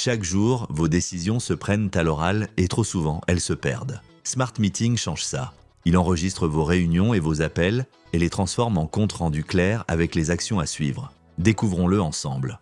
Chaque jour, vos décisions se prennent à l'oral et trop souvent, elles se perdent. Smart Meeting change ça. Il enregistre vos réunions et vos appels et les transforme en compte rendu clair avec les actions à suivre. Découvrons-le ensemble.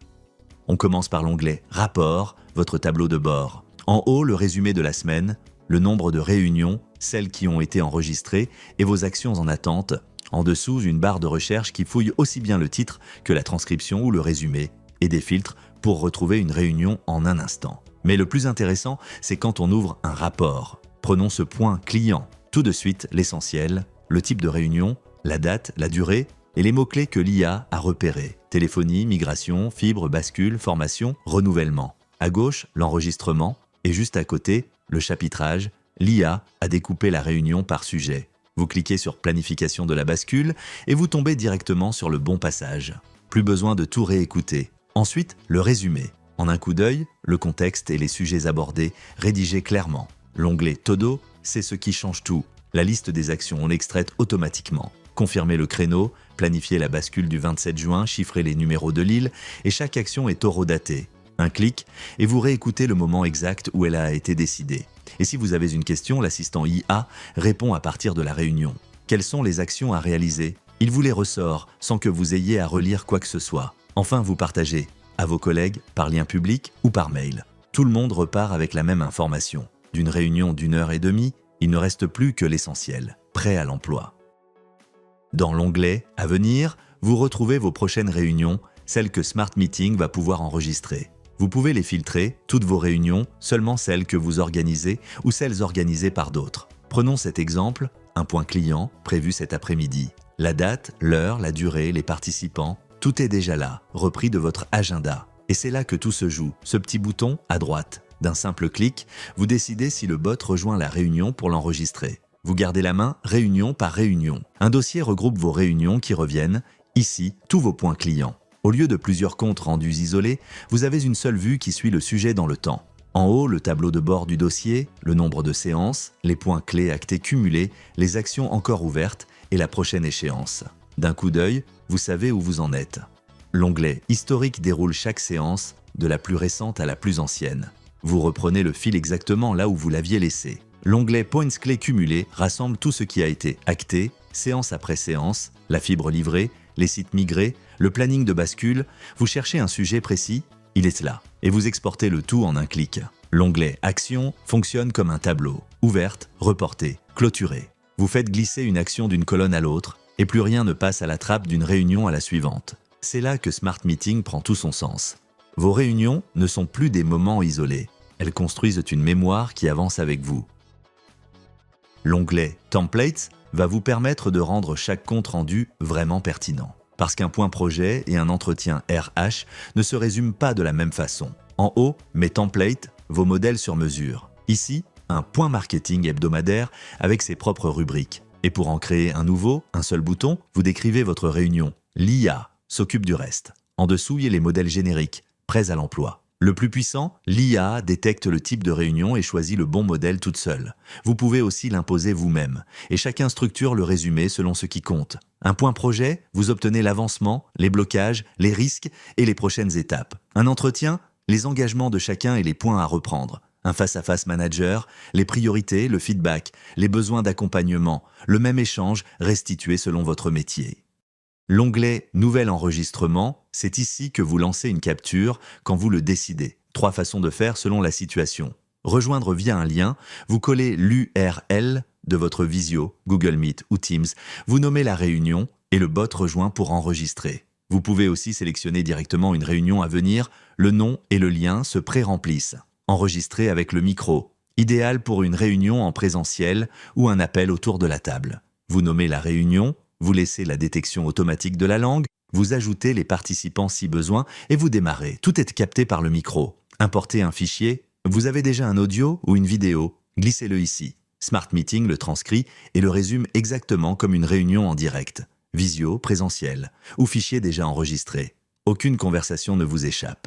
On commence par l'onglet « Rapport », votre tableau de bord. En haut, le résumé de la semaine, le nombre de réunions, celles qui ont été enregistrées et vos actions en attente. En dessous, une barre de recherche qui fouille aussi bien le titre que la transcription ou le résumé et des filtres pour retrouver une réunion en un instant. Mais le plus intéressant, c'est quand on ouvre un rapport. Prenons ce point client. Tout de suite, l'essentiel, le type de réunion, la date, la durée et les mots-clés que l'IA a repérés. Téléphonie, migration, fibre, bascule, formation, renouvellement. À gauche, l'enregistrement et juste à côté, le chapitrage. L'IA a découpé la réunion par sujet. Vous cliquez sur planification de la bascule et vous tombez directement sur le bon passage. Plus besoin de tout réécouter. Ensuite, le résumé. En un coup d'œil, le contexte et les sujets abordés, rédigés clairement. L'onglet Todo, c'est ce qui change tout. La liste des actions, on l'extraite automatiquement. Confirmer le créneau, planifier la bascule du 27 juin, chiffrer les numéros de l'île et chaque action est horodatée. Un clic et vous réécoutez le moment exact où elle a été décidée. Et si vous avez une question, l'assistant IA répond à partir de la réunion. Quelles sont les actions à réaliser? Il vous les ressort sans que vous ayez à relire quoi que ce soit. Enfin, vous partagez à vos collègues par lien public ou par mail. Tout le monde repart avec la même information. D'une réunion d'1h30, il ne reste plus que l'essentiel, prêt à l'emploi. Dans l'onglet « À venir », vous retrouvez vos prochaines réunions, celles que Smart Meeting va pouvoir enregistrer. Vous pouvez les filtrer, toutes vos réunions, seulement celles que vous organisez ou celles organisées par d'autres. Prenons cet exemple, un point client prévu cet après-midi. La date, l'heure, la durée, les participants, tout est déjà là, repris de votre agenda. Et c'est là que tout se joue, ce petit bouton à droite. D'un simple clic, vous décidez si le bot rejoint la réunion pour l'enregistrer. Vous gardez la main réunion par réunion. Un dossier regroupe vos réunions qui reviennent, ici, tous vos points clients. Au lieu de plusieurs comptes rendus isolés, vous avez une seule vue qui suit le sujet dans le temps. En haut, le tableau de bord du dossier, le nombre de séances, les points clés actés cumulés, les actions encore ouvertes et la prochaine échéance. D'un coup d'œil, vous savez où vous en êtes. L'onglet « Historique » déroule chaque séance, de la plus récente à la plus ancienne. Vous reprenez le fil exactement là où vous l'aviez laissé. L'onglet « Points clés cumulés » rassemble tout ce qui a été acté, séance après séance, la fibre livrée, les sites migrés, le planning de bascule. Vous cherchez un sujet précis, il est là, et vous exportez le tout en un clic. L'onglet « Action » fonctionne comme un tableau, ouverte, reportée, clôturée. Vous faites glisser une action d'une colonne à l'autre, et plus rien ne passe à la trappe d'une réunion à la suivante. C'est là que Smart Meeting prend tout son sens. Vos réunions ne sont plus des moments isolés. Elles construisent une mémoire qui avance avec vous. L'onglet « Templates » va vous permettre de rendre chaque compte rendu vraiment pertinent. Parce qu'un point projet et un entretien RH ne se résument pas de la même façon. En haut, mes templates, vos modèles sur mesure. Ici, un point marketing hebdomadaire avec ses propres rubriques. Et pour en créer un nouveau, un seul bouton, vous décrivez votre réunion. L'IA s'occupe du reste. En dessous, il y a les modèles génériques, prêts à l'emploi. Le plus puissant, l'IA détecte le type de réunion et choisit le bon modèle toute seule. Vous pouvez aussi l'imposer vous-même, et chacun structure le résumé selon ce qui compte. Un point projet, vous obtenez l'avancement, les blocages, les risques et les prochaines étapes. Un entretien, les engagements de chacun et les points à reprendre. Un face-à-face manager, les priorités, le feedback, les besoins d'accompagnement, le même échange restitué selon votre métier. L'onglet « Nouvel enregistrement », c'est ici que vous lancez une capture quand vous le décidez. 3 façons de faire selon la situation. Rejoindre via un lien, vous collez l'URL de votre Visio, Google Meet ou Teams, vous nommez la réunion et le bot rejoint pour enregistrer. Vous pouvez aussi sélectionner directement une réunion à venir, le nom et le lien se pré-remplissent. Enregistrer avec le micro, idéal pour une réunion en présentiel ou un appel autour de la table. Vous nommez la réunion, vous laissez la détection automatique de la langue, vous ajoutez les participants si besoin et vous démarrez. Tout est capté par le micro. Importez un fichier, vous avez déjà un audio ou une vidéo, glissez-le ici. Smart Meeting le transcrit et le résume exactement comme une réunion en direct. Visio, présentiel ou fichier déjà enregistré. Aucune conversation ne vous échappe.